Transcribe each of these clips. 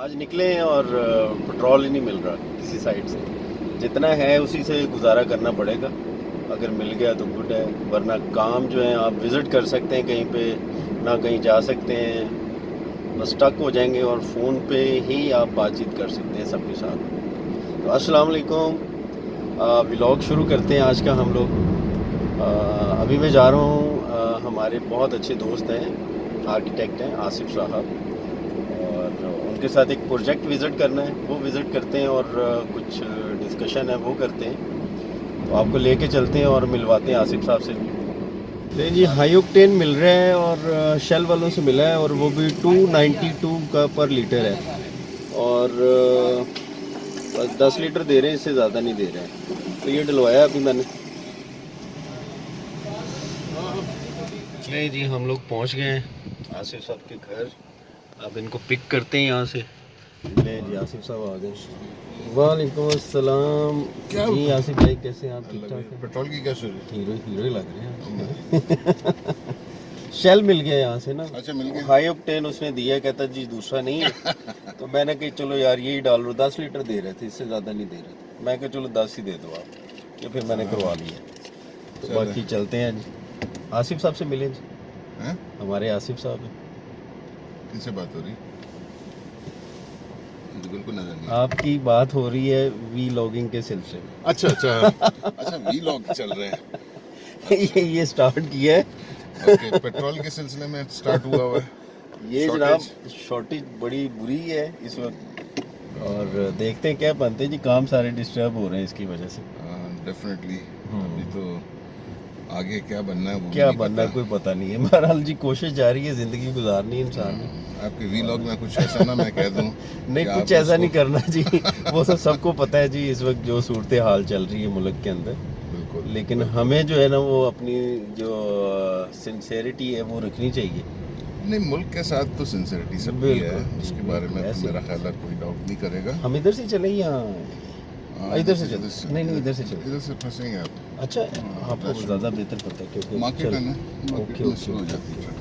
आज निकले हैं और पेट्रोल ही नहीं मिल रहा किसी साइड से। जितना है उसी से गुजारा करना पड़ेगा। अगर मिल गया तो गुड है, वरना काम जो है आप विज़िट कर सकते हैं कहीं पे, ना कहीं जा सकते हैं, बस स्टक हो जाएंगे और फ़ोन पे ही आप बातचीत कर सकते हैं सबके साथ। तो अस्सलाम वालेकुम, व्लॉग शुरू करते हैं आज का हम लोग। अभी मैं जा रहा हूँ, हमारे बहुत अच्छे दोस्त हैं, आर्किटेक्ट हैं आसिफ साहब, और उनके साथ एक प्रोजेक्ट विज़िट करना है, वो विज़िट करते हैं और कुछ डिस्कशन है वो करते हैं। तो आपको लेके चलते हैं और मिलवाते हैं आसिफ साहब से भी। नहीं जी, हाई ऑक्टेन मिल रहे हैं और शेल वालों से मिला है, और वो भी 292 का पर लीटर है, और बस 10 लीटर दे रहे हैं, इससे ज़्यादा नहीं दे रहे हैं। तो ये डलवाया अभी मैंने। नहीं जी, हम लोग पहुंच गए हैं आसिफ साहब के घर। अब इनको पिक करते हैं यहाँ से। ले जी, आसिफ साहब आ गए। वालेकुम अस्सलाम। क्या जी आसिफ भाई, कैसे हैं आप? ठीक ठाक हैं? पेट्रोल की क्या सूरत? हीरो हीरो ही लग रहे हैं। शेल मिल गया यहाँ से ना। अच्छा, मिल गया। हाई ऑक्टेन उसने दिया, कहता जी दूसरा नहीं है। तो मैंने कहा चलो यार यही डाल लो। 10 लीटर दे रहे थे, इससे ज़्यादा नहीं दे रहे थे। मैं कहा चलो 10 ही दे दो आप। ये फिर मैंने करवा लिया। तो चलो। बाकी चलते हैं जी, आसिफ साहब से मिले जी। हैं? हमारे आसिफ साहब हैं। किससे बात हो रही? मुझे बिल्कुल नजर नहीं। आपकी बात हो रही है वी लॉगिंग के सिलसिले में। अच्छा अच्छा अच्छा, वीलॉग चल रहे हैं। ये स्टार्ट किया है। ओके, पेट्रोल के सिलसिले में स्टार्ट हुआ हुआ है। ये Shortage? जनाब शॉर्टेज बड़ी बुरी है इस वक्त, और देखते हैं क्या बनते हैं जी। काम सारे डिस्टर्ब हो रहे हैं इसकी वजह से। डेफिनेटली। अभी तो आगे क्या बनना है वो क्या नहीं बनना है पता। कोई पता नहीं है। बहरहाल जी, कोशिश जारी है, ज़िंदगी गुजारनी है इंसान ने। आपके वीलॉग में कुछ ऐसा ना मैं कह दूं नहीं, कि कुछ आप ऐसा उसको- नहीं करना जी। वो सब सबको पता है जी, इस वक्त जो सूरत हाल चल रही है मुल्क के अंदर। बिल्कुल। लेकिन हमें जो है ना, वो अपनी जो सिंसेरिटी है वो रखनी चाहिए। नहीं, मुल्क के साथ तो सिंसियरिटी सब भी है, बिल्कुल, उसके बारे में तो ऐसे मेरा ही। ख्याल है कोई डाउट नहीं करेगा। हम इधर से चले या इधर से चले? इधर नहीं नहीं, इधर से चले। इधर से फंसेंगे आप। अच्छा, आपको राशन- ज़्यादा बेहतर पता है क्योंकि मार्केट है ना, ओके मार्केट में ओके स्लो हो जाती है।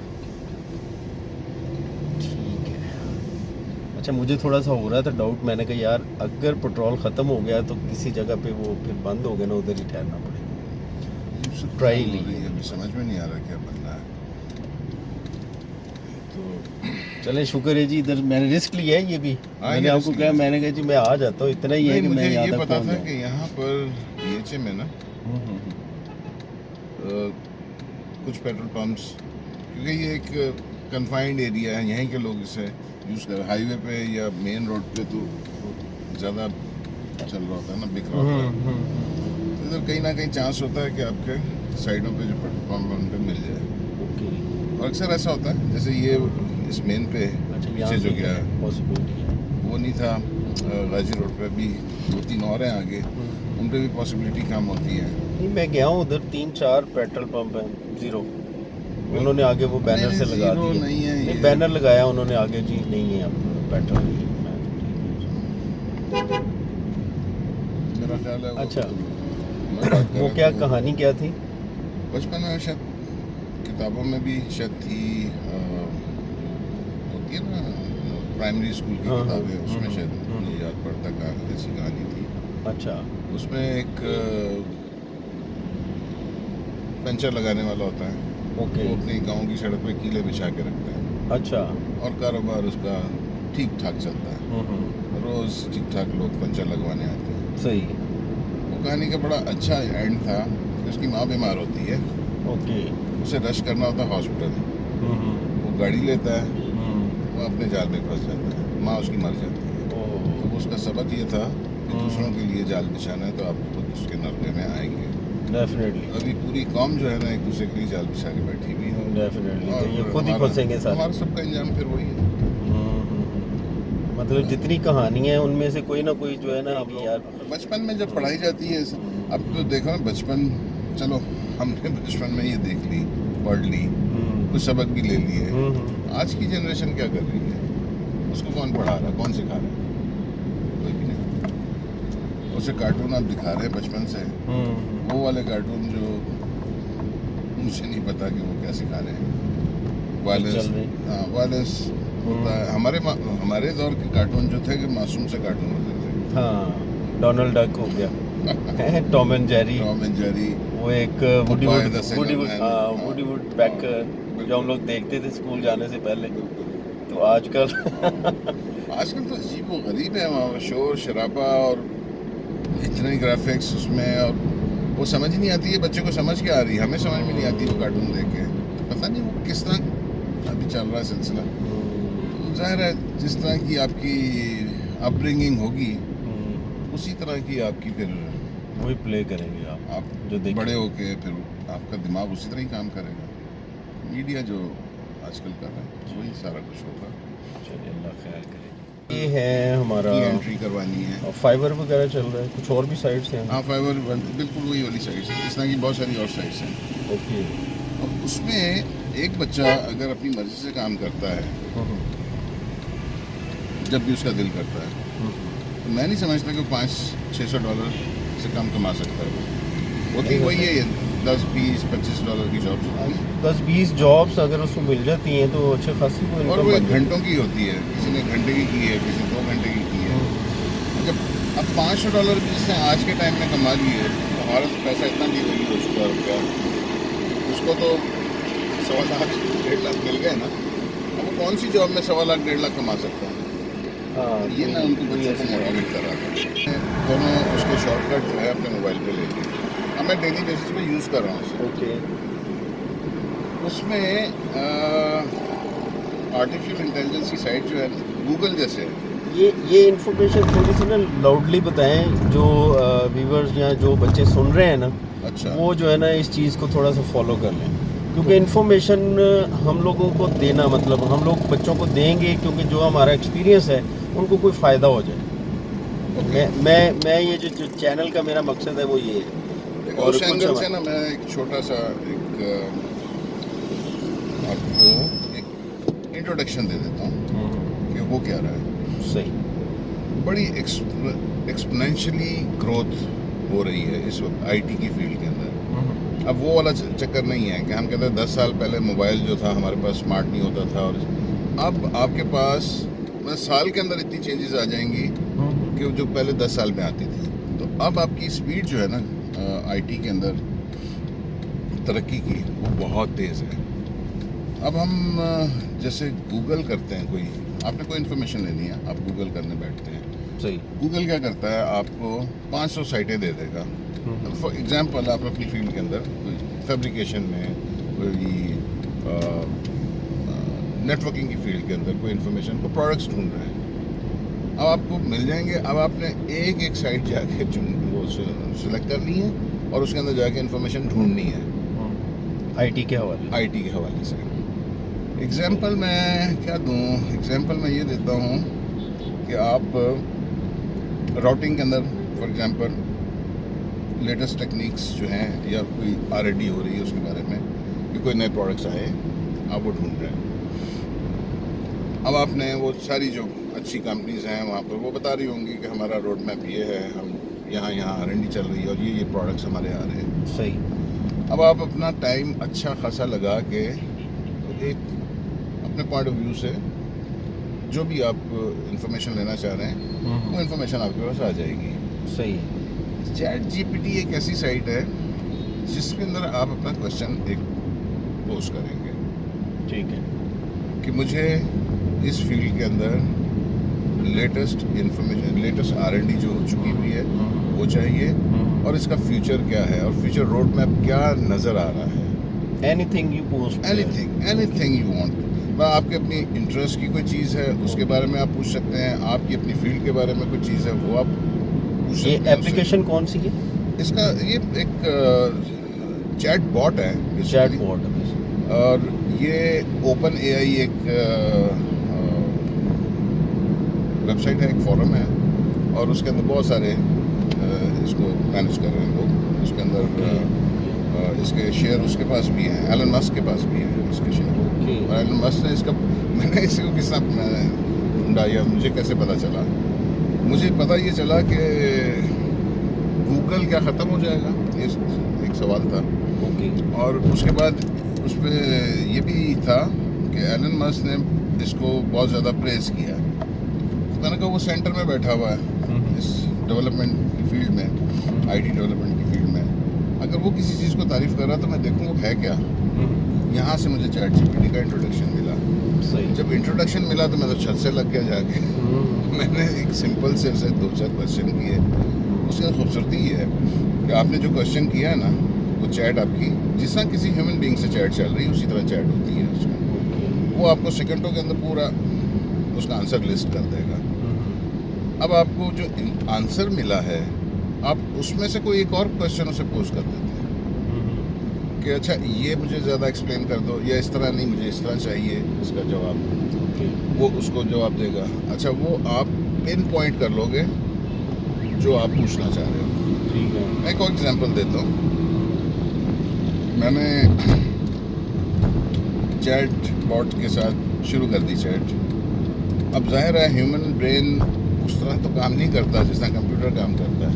ठीक है। अच्छा, मुझे थोड़ा सा हो रहा था डाउट। मैंने कहा यार अगर पेट्रोल ख़त्म हो गया तो किसी जगह पे वो फिर बंद हो गया ना, उधर ही ठहरना पड़ेगा। मुझसे ट्राई प्रॉब्लम हो ली रही है, अभी समझ में नहीं आ रहा क्या बनना है। तो चले, शुक्र है जी, इधर मैंने रिस्क लिया है। ये भी हाँ, मैंने ये आपको risk कहा, लिया। मैंने कहा जी मैं आ जाता हूँ, इतना ही है नहीं, कि मुझे मैं यहाँ ये तक पता पहुँच था जाऊँ। कि यहाँ पर BHA में ना कुछ पेट्रोल पंप्स, क्योंकि ये एक कन्फाइंड एरिया है, यहीं के लोग इसे यूज़ कर, हाईवे पे या मेन रोड पे तो ज़्यादा चल रहा होता है ना, बिक रहा होता है। तो इधर कहीं ना कहीं चांस होता है कि आपके साइडों पे जो पेट्रोल पंप है उन पे मिल जाए। ओके। और अक्सर ऐसा होता है, जैसे ये इस मेन पे अच्छा, पीछे जो गया पॉसिबिलिटी है। वो नहीं था, गाजी रोड पे भी 2-3 और हैं आगे, उन पे भी पॉसिबिलिटी कम होती है। नहीं, मैं गया हूँ उधर, 3-4 पेट्रोल पंप हैं, ज़ीरो। उन्होंने आगे वो बैनर नहीं, से लगा ज़ीरो दिया। नहीं है ये। बैनर लगाया उन्होंने आगे, जी नहीं है अब पेट्रोल नहीं है। मेरा ख्याल है वो अच्छा। मैं बात कर वो रहा क्या था, कहानी क्या थी? बचपन में शायद किताबों में भी शायद थी, होती है ना प्राइमरी स्कूल की हाँ, हाँ, किताबें, उसमें शायद हम्म। मुझे याद पड़ता ऐसी कहानी थी। अच्छा। उसमें एक पंचर लगाने वाला होता है, ओके। वो अपनी गांव की सड़क पे कीले बिछा के रखता है अच्छा। और कारोबार उसका ठीक ठाक चलता है। रोज़ ठीक ठाक लोग पंचर लगवाने आते हैं। सही। वो कहानी का बड़ा अच्छा एंड था कि उसकी माँ बीमार होती है, ओके। उसे रश करना होता है हॉस्पिटल। वो गाड़ी लेता है, वो अपने जाल में फंस जाता है, माँ उसकी मर जाती है। तो वो उसका सबक ये था कि दूसरों के लिए जाल बिछाना है तो आप खुद उसके नरके में आएंगे। डेफिनेटली। अभी पूरी कौम जो है ना एक दूसरे के लिए जाल बिछा के बैठी हुई है। डेफिनेटली, तो और ये खुद ही हमारा- फंसेंगे सारे। हमारा सबका इंजाम फिर वही है। मतलब जितनी कहानियां हैं उनमें से कोई ना कोई जो है ना, अभी यार बचपन में जब पढ़ाई जाती है, अब तो देखो ना बचपन, चलो हमने बचपन में ये देख ली, पढ़ ली, कुछ सबक भी ले लिए। आज की जनरेशन क्या कर रही है? उसको कौन पढ़ा रहा है, कौन सिखा रहा है? कोई भी नहीं। उसे कार्टून आप दिखा रहे हैं बचपन से, वो वाले कार्टून जो मुझे नहीं पता कि वो क्या सिखा रहे हैं। वायलेंस, चल रही। हाँ वायलेंस होता है। हमारे दौर के कार्टून जो थे कि मासूम से कार्टून होते थे। हाँ, डोनाल्ड डक हो गया, Tom and Jerry, Tom and Jerry, वो एक woody Popeye would the Sailor Man, हाँ, वुडी वुड पैकर जो हम लोग देखते थे स्कूल जाने से पहले। तो आजकल आजकल तो अजीब व गरीब है वहाँ, शोर शराबा और इतने ग्राफिक्स उसमें, और वो समझ नहीं आती है बच्चे को, समझ क्या आ रही है, हमें समझ में नहीं आती वो कार्टून देख के। तो पता नहीं वो किस तरह अभी चल रहा है सिलसिला। तो जाहिर है जिस तरह की आपकी अपब्रिंगिंग होगी उसी तरह की आपकी फिर वही प्ले करेंगे आप जो देखें। बड़े होके फिर आपका दिमाग उसी तरह ही काम करेगा। मीडिया जो आजकल कर रहा है वही सारा कुछ होगा। चलिए अल्लाह खैर करे। ये है हमारा एंट्री करवानी है, और फाइबर वगैरह चल रहा है, कुछ और भी साइट्स हैं। हाँ फाइबर बिल्कुल वही वाली साइट्स है, इस तरह की बहुत सारी और साइट्स हैं। ओके। अब उसमें एक बच्चा अगर अपनी मर्जी से काम करता है, जब भी उसका दिल करता है, तो मैं नहीं समझता कि वो $500-600 से कम कमा सकता है। होती वही है, 10, 20, 25 डॉलर की जॉब्स होती हैं। 10-20 जॉब्स अगर उसको मिल जाती हैं तो अच्छे खासी को और इनकम वो बन जाती घंटों की होती है, किसी ने घंटे की है, किसी ने 2 घंटे की है। जब अब $500 भी जिसने आज के टाइम में कमा लिए, तो हमारा तो पैसा इतना नहीं वही हो चुका रुपया, उसको तो 1.25 लाख 1.5 लाख मिल गए ना। अब वो कौन सी जॉब में 1.25 लाख 1.5 लाख कमा सकता है? हाँ, ये मैं उनको बच्चों को मोटिवेट कर रहा था। दोनों उसके शॉर्टकट जो है अपने मोबाइल पे ले लिए। अब मैं डेली बेसिस पे यूज़ कर रहा हूँ उसे। ओके। उसमें आर्टिफिशियल इंटेलिजेंस की साइट जो है गूगल जैसे है। ये इन्फॉर्मेशन थोड़ी सी ना लाउडली बताएं, जो व्यूवर्स या जो बच्चे सुन रहे हैं ना, अच्छा, वो जो है ना इस चीज़ को थोड़ा सा फॉलो कर लें, क्योंकि इन्फॉर्मेशन हम लोगों को देना, मतलब हम लोग बच्चों को देंगे क्योंकि जो हमारा एक्सपीरियंस है उनको कोई फ़ायदा हो जाए। मैं ये जो चैनल का मेरा मकसद है वो ये है। और उस एंगल से ना मैं एक छोटा सा आपको एक इंट्रोडक्शन दे देता हूँ कि वो क्या रहा है। सही। बड़ी एक्सपोनेंशियली ग्रोथ हो रही है इस वक्त आईटी की फील्ड के अंदर। अब वो वाला चक्कर नहीं है कि हम कहते हैं 10 साल पहले मोबाइल जो था हमारे पास स्मार्ट नहीं होता था, और अब आपके पास साल के अंदर इतनी चेंजेस आ जाएंगी कि जो पहले 10 साल में आती थी। तो अब आपकी स्पीड जो है ना आईटी के अंदर तरक्की की, वो बहुत तेज़ है। अब हम जैसे गूगल करते हैं, कोई आपने कोई इन्फॉर्मेशन लेनी है, आप गूगल करने बैठते हैं। सही। गूगल क्या करता है, आपको 500 साइटें दे देगा। फॉर एग्जांपल आप अपनी फील्ड के अंदर कोई फैब्रिकेशन में, कोई नेटवर्किंग की फील्ड के अंदर कोई इन्फॉर्मेशन को प्रोडक्ट्स ढूंढ रहे हैं, अब आपको मिल जाएंगे। अब आपने एक साइट जाके वो सिलेक्ट करनी है और उसके अंदर जाके इन्फॉर्मेशन ढूंढनी है आईटी के हवाले से। एग्जांपल मैं क्या दूं, एग्जांपल मैं ये देता हूँ कि आप राउटिंग के अंदर फॉर एग्जांपल लेटेस्ट टेक्निक्स जो हैं, या कोई R&D हो रही है उसके बारे में, कि कोई नए प्रोडक्ट्स आए, आप वो ढूंढ रहे हैं। अब आपने वो सारी जो अच्छी कंपनीज हैं वहाँ पर वो बता रही होंगी कि हमारा रोड मैप ये है, हम यहाँ R&D चल रही है और ये प्रोडक्ट्स हमारे आ रहे हैं। सही। अब आप अपना टाइम अच्छा खासा लगा के एक अपने पॉइंट ऑफ व्यू से जो भी आप इंफॉर्मेशन लेना चाह रहे हैं वो इंफॉर्मेशन आपके पास आ जाएगी। सही। ChatGPT एक ऐसी साइट है जिसके अंदर आप अपना क्वेश्चन एक पोस्ट करेंगे, ठीक है, कि मुझे इस फील्ड के अंदर लेटेस्ट इंफॉर्मेशन, लेटेस्ट R&D जो हो चुकी हुई है वो चाहिए, और इसका फ्यूचर क्या है और फ्यूचर रोड मैप क्या नज़र आ रहा है। Anything you post, anything you want. आपके अपनी इंटरेस्ट की कोई चीज़ है उसके बारे में आप पूछ सकते हैं, आपकी अपनी फील्ड के बारे में कोई चीज़ है वो आप पूछ सकते हैं। ये एप्लीकेशन कौन सी है? इसका ये एक चैट बॉट है, चैट बॉट, और ये ओपन AI एक वेबसाइट है, एक फोरम है, और उसके अंदर बहुत सारे इसको मैनेज कर रहे हैं लोग। उसके अंदर इसके शेयर उसके पास भी हैं, एलन मस्क के पास भी है इसके शेयर। और एलन मस्क ने इसका, मैंने इसको किस तरह ढूंढा या मुझे कैसे पता चला, मुझे पता ये चला कि गूगल क्या ख़त्म हो जाएगा, ये एक सवाल था। और उसके बाद उस पर यह भी था कि एलन मस्क ने इसको बहुत ज़्यादा प्रेस किया। तो मैंने कहा वो सेंटर में बैठा हुआ है इस डेवलपमेंट की फील्ड में, आईटी डेवलपमेंट की फील्ड में, अगर वो किसी चीज़ को तारीफ़ कर रहा तो मैं देखूँ वो है क्या। यहाँ से मुझे चैट जीपीटी का इंट्रोडक्शन मिला। सही। जब इंट्रोडक्शन मिला तो मैं तो छत से लग गया जाके। मैंने एक सिंपल से उसे 2-4 क्वेश्चन किए। उसकी खूबसूरती ये है कि आपने जो क्वेश्चन किया है ना, वो चैट आपकी जिस तरह किसी ह्यूमन बीइंग से चैट चल रही है उसी तरह चैट होती है उसमें। वो आपको सेकंडों के अंदर पूरा उसका आंसर लिस्ट कर देगा। अब आपको जो आंसर मिला है, आप उसमें से कोई एक और क्वेश्चन उसे पोज कर देते हैं कि अच्छा ये मुझे ज़्यादा एक्सप्लेन कर दो, या इस तरह नहीं मुझे इस तरह चाहिए इसका जवाब। वो उसको जवाब देगा। अच्छा वो आप पिन पॉइंट कर लोगे जो आप पूछना चाह रहे हो। ठीक है। मैं एक और एग्जांपल देता हूँ। मैंने चैट बॉट के साथ शुरू कर दी चैट। अब जाहिर है ह्यूमन ब्रेन उस तरह तो काम नहीं करता जिस तरह कंप्यूटर काम करता है।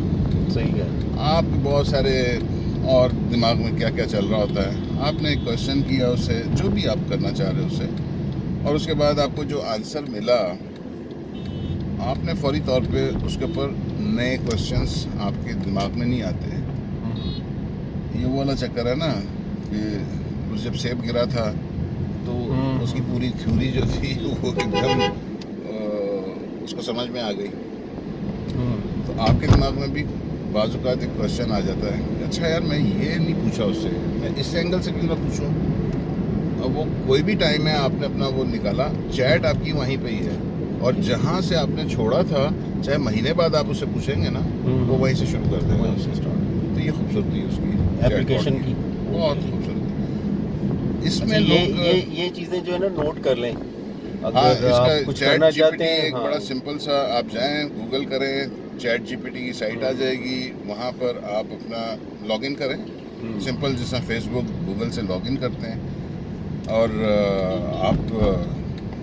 सही है। आप बहुत सारे और दिमाग में क्या क्या चल रहा होता है। आपने एक क्वेश्चन किया उसे, जो भी आप करना चाह रहे हो उसे, और उसके बाद आपको जो आंसर मिला, आपने फौरी तौर पे उसके ऊपर नए क्वेश्चंस आपके दिमाग में नहीं आते। ये वो वाला चक्कर है ना कि उस जब सेब गिरा था तो उसकी पूरी थ्योरी जो थी वो एकदम उसको समझ में आ गई। तो आपके दिमाग में भी बाजू का एक क्वेश्चन आ जाता है, अच्छा यार मैं ये नहीं पूछा उससे, मैं इस एंगल से क्यों ना पूछूं। अब वो कोई भी टाइम है आपने अपना वो निकाला, चैट आपकी वहीं पे ही है, और जहाँ से आपने छोड़ा था चाहे महीने बाद आप उससे पूछेंगे ना, वो वहीं से शुरू कर देगा उससे स्टार्ट। तो ये खूबसूरती है उसकी एप्लीकेशन की, बहुत खूबसूरती। इसमें अच्छा, लोग ये चीज़ें जो है ना नोट कर लें। हाँ, अगर आप इसका कुछ चैट करना चाहते जीपीटी हैं। एक हाँ। बड़ा सिंपल सा, आप जाएं गूगल करें, चैट जीपीटी की साइट आ जाएगी, वहाँ पर आप अपना लॉगिन करें, सिंपल जैसा फेसबुक गूगल से लॉगिन करते हैं, और आप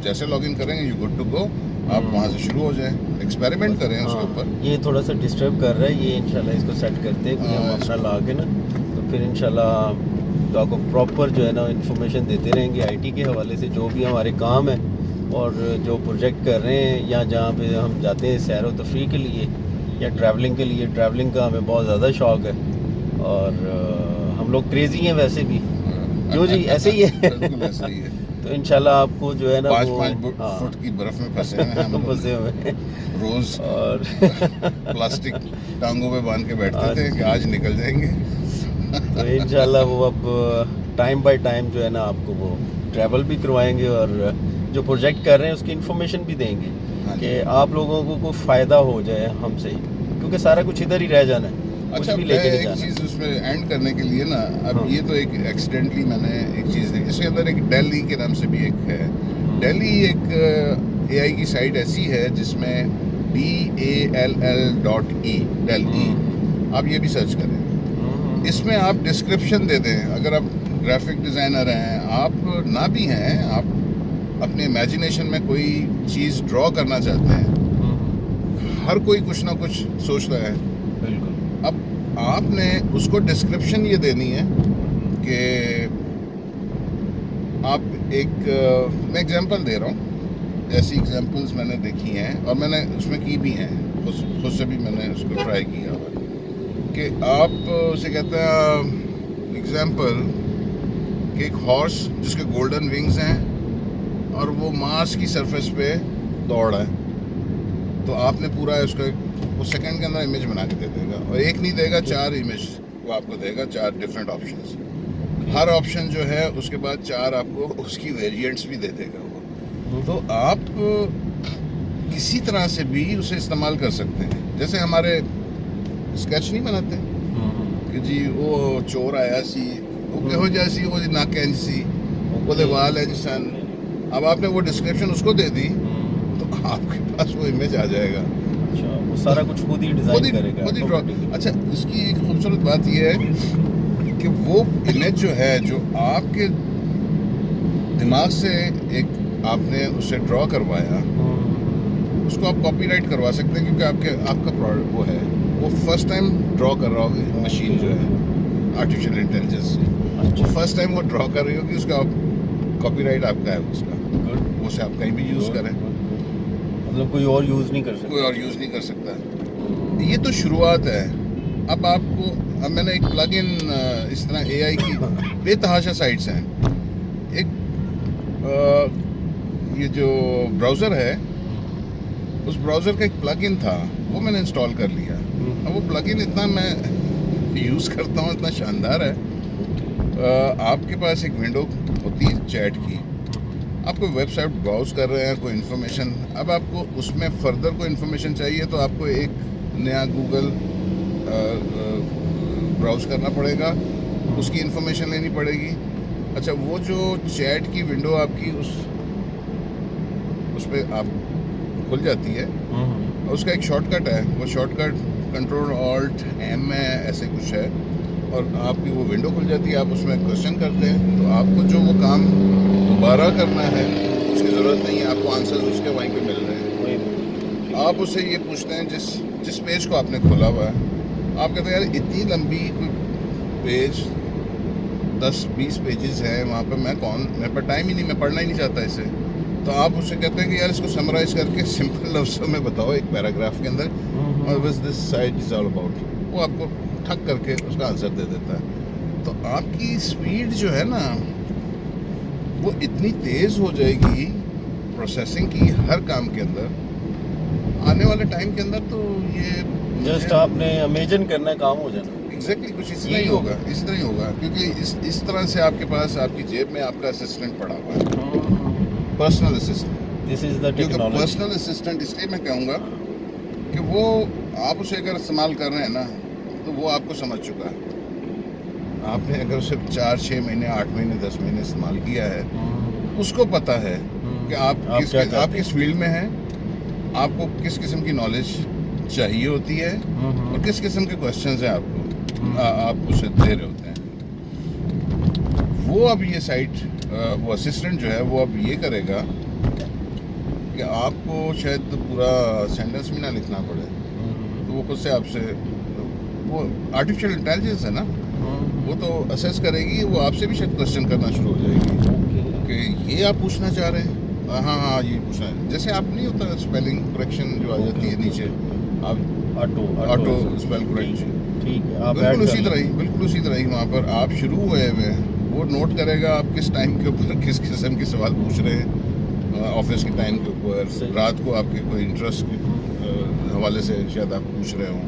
जैसे लॉगिन करेंगे यू गुड टू गो, आप वहाँ से शुरू हो जाएं, एक्सपेरिमेंट करें उसके ऊपर। ये थोड़ा सा डिस्टर्ब कर रहा है, ये इंशाल्लाह इसको सेट करते हैं, कोई हम अपना ला के ना, तो फिर इंशाल्लाह तो आपको प्रॉपर जो है ना इन्फॉर्मेशन देते रहेंगे आईटी के हवाले से, जो भी हमारे काम है और जो प्रोजेक्ट कर रहे हैं, या जहाँ पे हम जाते हैं सैर व तफरीह के लिए या ट्रैवलिंग के लिए। ट्रैवलिंग का हमें बहुत ज़्यादा शौक़ है, और हम लोग क्रेज़ी हैं वैसे भी, क्यों जी, ऐसे ही है। बिल्कुल ऐसे ही है। तो इंशाल्लाह आपको जो है ना 5-5 फुट की बर्फ में फंसे हैं हम लोग। फंसे हुए रोज और प्लास्टिक टांगों पे बांध के बैठते थे कि आज निकल जाएंगे। तो इंशाल्लाह वो अब टाइम बाय टाइम जो है ना आपको वो ट्रैवल भी करवाएंगे, और जो प्रोजेक्ट कर रहे हैं उसकी इन्फॉर्मेशन भी देंगे कि आप लोगों को फ़ायदा हो जाए हमसे, क्योंकि सारा कुछ इधर ही रह जाना है, कुछ अच्छा, भी मैं लेके नहीं एक जाना। चीज़ उसमें एंड करने के लिए ना, अब हाँ। ये तो एक एक्सीडेंटली मैंने एक चीज़ देखी, इसके अंदर एक डेली के नाम से भी एक है। डेली एक एआई की साइट ऐसी है जिसमें DALL.E डेली, आप ये भी सर्च करें। इसमें आप डिस्क्रिप्शन दे दें, अगर आप ग्राफिक डिज़ाइनर हैं, आप ना भी हैं, आप अपने इमेजिनेशन में कोई चीज़ ड्रॉ करना चाहते हैं, हर कोई कुछ ना कुछ सोचता है। बिल्कुल। अब आपने उसको डिस्क्रिप्शन ये देनी है कि आप मैं एग्जांपल दे रहा हूँ, ऐसी एग्जांपल्स मैंने देखी हैं और मैंने उसमें की भी हैं, खुद से भी मैंने उसको ट्राई किया हुआ कि आप उसे कहते हैं एग्जांपल कि एक हॉर्स जिसके गोल्डन विंग्स हैं और वो मार्स की सरफेस पे दौड़ रहा है, तो आपने पूरा उसका वो सेकंड के अंदर इमेज बना के दे देगा, और एक नहीं देगा, 4 इमेज वो आपको देगा, 4 डिफरेंट ऑप्शंस। हर ऑप्शन जो है उसके बाद 4 आपको उसकी वेरिएंट्स भी दे देगा वो। तो आप किसी तरह से भी उसे इस्तेमाल कर सकते हैं। जैसे हमारे स्केच नहीं बनाते कि जी वो चोर आया सी, वो कहो जैसी वो नाक इंच सी, वो वाल इंच सन। अब आपने वो डिस्क्रिप्शन उसको दे दी तो आपके पास वो इमेज आ जाएगा। अच्छा, वो सारा कुछ खुद ही डिजाइन करेगा, खुद ही ड्रॉ। अच्छा, इसकी एक खूबसूरत बात ये है कि वो इमेज जो है, जो आपके दिमाग से एक आपने उससे ड्रॉ करवाया, उसको आप कॉपीराइट करवा सकते हैं, क्योंकि आपका प्रोडक्ट वो है, वो फर्स्ट टाइम ड्रॉ कर रहा होगी मशीन जो है आर्टिफिशियल इंटेलिजेंस से। अच्छा। फर्स्ट टाइम वो ड्रॉ कर रही होगी, उसका कॉपीराइट आपका है उसका। गुड। वो से आप कहीं भी यूज़ करें, मतलब कोई और यूज़ नहीं कर सकता। कोई और यूज़ नहीं कर सकता। ये तो शुरुआत है। अब मैंने एक प्लग इन इस तरह AI की बेतहाशा साइट्स हैं। एक ये जो ब्राउज़र है, उस ब्राउज़र का एक प्लग इन था, वो मैंने इंस्टॉल कर लिया। अब वो प्लग इन इतना मैं यूज़ करता हूँ, इतना शानदार है। आपके पास एक विंडो होती है चैट की, आप कोई वेबसाइट ब्राउज कर रहे हैं, कोई इन्फॉर्मेशन, अब आपको उसमें फर्दर कोई इन्फॉर्मेशन चाहिए तो आपको एक नया गूगल ब्राउज करना पड़ेगा, उसकी इन्फॉर्मेशन लेनी पड़ेगी। अच्छा, वो जो चैट की विंडो आपकी उस पर आप खुल जाती है, और उसका एक शॉर्टकट है, वो शॉर्टकट Ctrl+Alt+M में ऐसे कुछ है, और आपकी वो विंडो खुल जाती है। आप उसमें क्वेश्चन करते हैं तो आपको जो वो काम दोबारा करना है उसकी ज़रूरत नहीं है, आपको आंसर उसके वहीं पे मिल रहे हैं। आप उससे ये पूछते हैं जिस पेज को आपने खोला हुआ है, आप कहते हैं यार इतनी लंबी पेज 10-20 पेजेस हैं, वहाँ पर मेरे पास टाइम ही नहीं, मैं पढ़ना ही नहीं चाहता इसे। तो आप उससे कहते हैं कि यार इसको समराइज करके सिंपल लफ्ज़ों में बताओ एक पैराग्राफ के अंदर, और what this site is all about. वो आपको ठक करके उसका आंसर दे देता है। तो आपकी स्पीड जो है ना, वो इतनी तेज़ हो जाएगी प्रोसेसिंग की हर काम के अंदर, आने वाले टाइम के अंदर। तो ये जस्ट आपने इमेजिन करना है, काम हो जाना। एग्जैक्टली कुछ इस तरह ही होगा, इस तरह ही होगा, क्योंकि इस तरह से आपके पास आपकी जेब में आपका असिस्टेंट पड़ा हुआ है, personal assistant. This is the technology. Personal assistant इसलिए मैं कहूँगा कि वो आप उसे अगर इस्तेमाल कर रहे हैं ना, तो वो आपको समझ चुका है। आपने अगर उसे 4-6 महीने, 8 महीने, 10 महीने इस्तेमाल किया है, उसको पता है कि आप किस फील्ड में हैं, आपको किस किस्म की नॉलेज चाहिए होती है, और किस किस्म के क्वेश्चंस हैं आप उसे दे रहे होते हैं। वो अब ये साइट, वो असिस्टेंट जो है, वो अब ये करेगा कि आपको शायद पूरा सेंटेंस भी ना लिखना पड़े, तो वो खुद से आपसे, वो आर्टिफिशियल इंटेलिजेंस है ना, वो तो असेस करेगी, वो आपसे भी शायद क्वेश्चन करना शुरू हो जाएगी कि ये आप पूछना चाह रहे हैं, हाँ ये पूछना है। जैसे आप नहीं होता स्पेलिंग करेक्शन जो आ जाती है नीचे, आप ऑटो स्पेल करेक्शन, ठीक है, आप बिल्कुल उसी तरह ही वहाँ पर आप शुरू हुए हुए, वो नोट करेगा आप किस टाइम के ऊपर किस किस्म के सवाल पूछ रहे हैं, ऑफिस के टाइम के ऊपर, रात को आपके कोई इंटरेस्ट के हवाले से शायद आप पूछ रहे हो,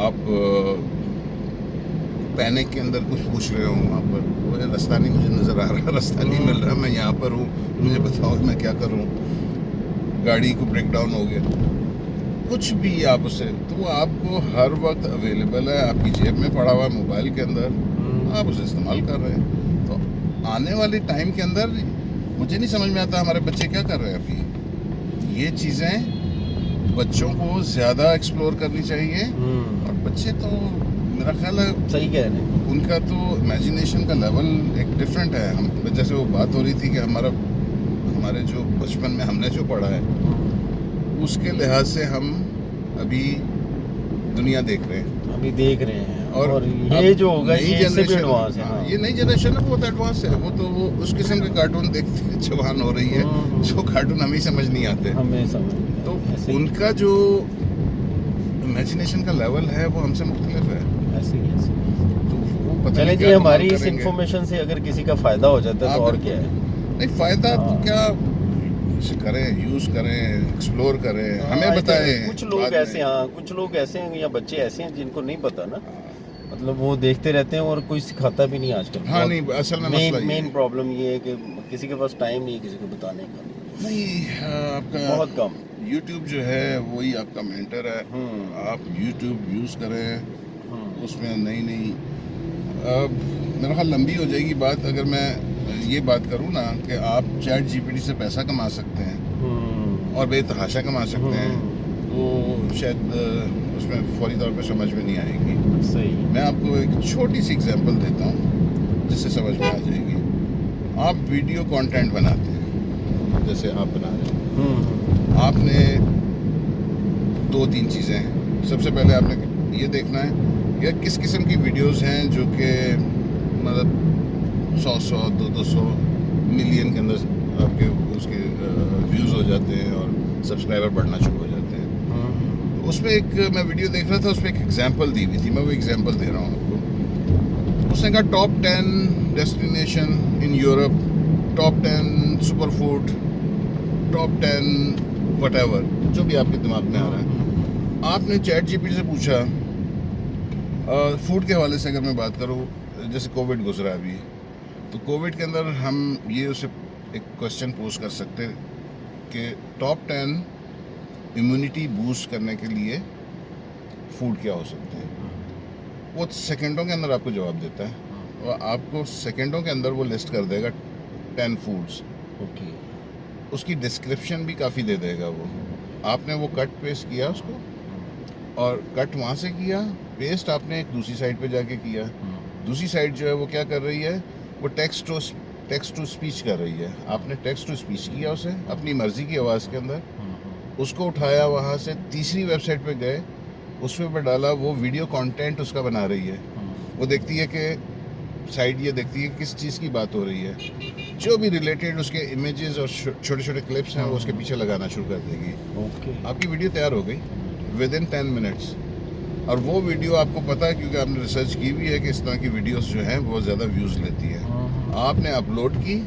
आप पैनिक के अंदर कुछ पूछ रहे हो, वहाँ पर मुझे रास्ता नहीं मुझे नज़र आ रहा, रास्ता नहीं मिल रहा, मैं यहाँ पर हूँ, मुझे बताओ मैं क्या करूँ, गाड़ी को ब्रेक डाउन हो गया, कुछ भी आप उससे, तो वो आपको हर वक्त अवेलेबल है, आपकी जेब में पड़ा हुआ है, मोबाइल के अंदर, आप उसे इस्तेमाल कर रहे हैं। तो आने वाले टाइम के अंदर मुझे नहीं समझ में आता हमारे बच्चे क्या कर रहे हैं अभी। ये चीज़ें बच्चों को ज़्यादा एक्सप्लोर करनी चाहिए, और बच्चे तो मेरा ख्याल है सही कह रहे हैं, उनका तो इमेजिनेशन का लेवल एक डिफरेंट है। हम जैसे वो बात हो रही थी कि हमारे जो बचपन में हमने जो पढ़ा है, उसके लिहाज से हम अभी दुनिया देख रहे हैं, और ये जो होगा ये इससे भी एडवांस है। ये नई जनरेशन है, बहुत एडवांस है। वो तो वो उस किस्म के कार्टून देखते जवान हो रही है, जो कार्टून हमें समझ नहीं आते, तो उनका जो इमेजिनेशन का लेवल है वो हमसे मुख्तलिफ है। तो वो पता चलें नहीं जी, क्या हमारी कमाल इस करेंगे। इंफॉर्मेशन से अगर किसी का फायदा हो जाता है तो और क्या है। नहीं, फायदा तो क्या, करें, यूज करें, एक्सप्लोर करें, हमें बताएं। कुछ लोग ऐसे, हाँ कुछ लोग ऐसे हैं या बच्चे ऐसे हैं जिनको नहीं पता ना, मतलब वो देखते रहते हैं और कोई सिखाता भी नहीं आजकल। हाँ नहीं, असल में मसला ये मेन प्रॉब्लम ये है कि किसी के पास टाइम नहीं है किसी को बताने का। नहीं, आपका बहुत कम। YouTube जो है वही आपका मेंटर है। आप YouTube यूज़ करें, उसमें नई मेरा ख्याल लंबी हो जाएगी बात अगर मैं ये बात करूँ ना कि आप चैट GPT से पैसा कमा सकते हैं और बेतहाशा कमा सकते हैं, तो शायद उसमें फौरी तौर पे समझ में नहीं आएगी। सही। मैं आपको एक छोटी सी एग्जांपल देता हूँ जिससे समझ में आ जाएगी। आप वीडियो कंटेंट बनाते हैं, जैसे आप बना रहे हैं, आपने 2-3 चीज़ें हैं। सबसे पहले आपने ये देखना है कि किस किस्म की वीडियोस हैं जो कि मतलब 100-200 मिलियन के अंदर आपके उसके व्यूज़ हो जाते हैं और सब्सक्राइबर बढ़ना शुरू हो जाते हैं। उसमें एक मैं वीडियो देख रहा था, उसमें एक एग्जांपल दी हुई थी, मैं वो एग्जांपल दे रहा हूँ आपको। उसने कहा top 10 destination in Europe, top 10 super food, top 10 whatever, जो भी आपके दिमाग में आ रहा है। आपने चैट जीपीटी से पूछा, फूड के हवाले से अगर मैं बात करूँ, जैसे कोविड गुजरा अभी, तो कोविड के अंदर हम ये उसे एक क्वेश्चन पोस्ट कर सकते हैं कि टॉप 10 इम्यूनिटी बूस्ट करने के लिए फूड क्या हो सकते हैं। वो सेकंडों के अंदर आपको जवाब देता है और आपको सेकंडों के अंदर वो लिस्ट कर देगा 10 फूड्स। ओके। उसकी डिस्क्रिप्शन भी काफ़ी दे देगा वो। आपने वो कट पेस्ट किया उसको, और कट वहाँ से किया, पेस्ट आपने एक दूसरी साइड पे जाके किया। दूसरी साइड जो है वो क्या कर रही है, वो टेक्स्ट टू स्पीच कर रही है। आपने टेक्स्ट टू स्पीच किया उसे अपनी मर्जी की आवाज़ के अंदर, उसको उठाया, वहाँ से तीसरी वेबसाइट पे गए, उस पर डाला, वो वीडियो कंटेंट उसका बना रही है। वो देखती है कि साइड ये देखती है किस चीज़ की बात हो रही है, जो भी रिलेटेड उसके इमेजेस और छोटे छोटे क्लिप्स हैं वो उसके पीछे लगाना शुरू कर देगी। ओके। आपकी वीडियो तैयार हो गई विद इन 10 मिनट्स। और वो वीडियो आपको पता है, क्योंकि आपने रिसर्च की भी है कि इस तरह की वीडियोस जो हैं बहुत ज़्यादा व्यूज़ लेती है। आपने अपलोड की,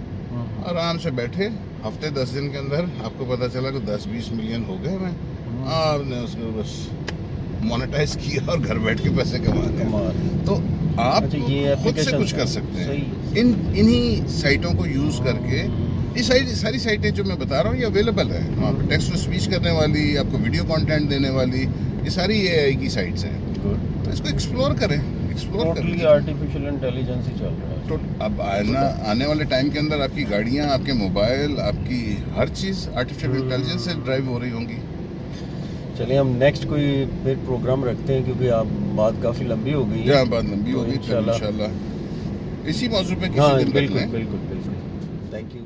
आराम से बैठे, हफ्ते 10 दिन के अंदर आपको पता चला कि 10-20 मिलियन हो गए मैं। आपने उसको बस मोनेटाइज किया और घर बैठ के पैसे कमा रहे। तो आप अच्छा, ये खुद से application कुछ कर सकते सही हैं है। इन्हीं साइटों को यूज़ करके। ये सारी साइटें जो मैं बता रहा हूँ ये अवेलेबल है वहाँ पे, टेक्स्ट टू स्पीच करने वाली, आपको वीडियो कंटेंट देने वाली, ये सारी एआई की साइट्स हैं। गुड। तो इसको एक्सप्लोर करें, एक्सप्लोर टोटली करें। आर्टिफिशियल इंटेलिजेंस ही चल रहा है। तो अब आने वाले टाइम के अंदर आपकी गाड़ियाँ, आपके मोबाइल, आपकी हर चीज़ आर्टिफिशियल इंटेलिजेंस से ड्राइव हो रही होंगी। चलिए हम नेक्स्ट कोई फिर प्रोग्राम रखते हैं, क्योंकि आप बात काफ़ी लंबी हो गई है। जहाँ बात लंबी तो होगी, इंशाल्लाह। इंशाल्लाह इसी मौजू पे हाँ किसी दिन रख बिल्कुल लें। बिल्कुल बिल्कुल। Thank you.